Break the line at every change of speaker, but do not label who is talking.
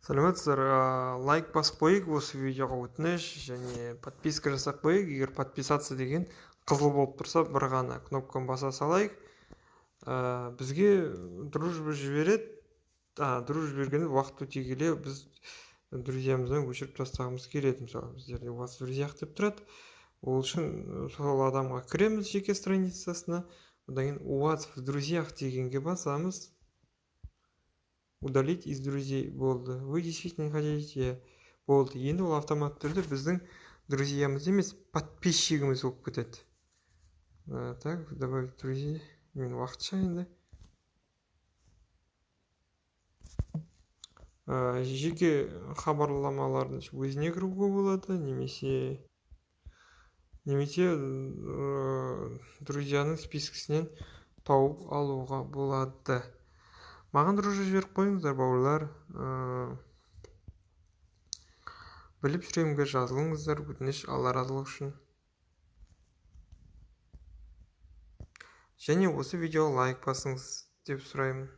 Саламатсыздар, лайк басып қойық осы видеоға өтініш, және подписка жасап қойық. Егер подписаться деген қызыл болып тұрса, бір ғана кнопканы баса салайық. Бізге дружба жібереді. Дружба жібергенде уақыт өте келе біз друзьямыздан өшіріп тастағымыз келеді. Мысалы, біздерде у вас в друзьях деп тұрады. Ол үшін сол адамға кіреміз жеке страницасына. Одан кейін у вас в друзьях дегенге басамыз. Удалить из друзей болды. Вы действительно хотите? Болды. Енді ол автоматты түрде біздің друзьямыз емес, подписчигіміз болып кетеді. Так, добавить друзей. Мен уақытша енді. Жеке хабарламалардың өзіне кіруге болады, немесе друзьяның спискісінен тауып алуға болады. Маған дружба жіберіп қойыңыздар, бауырлар. Біліп жүремге жазылыңыздар, өтініш, Алла разылығы үшін. Және осы видеоға лайк басыңыз деп сұраймын.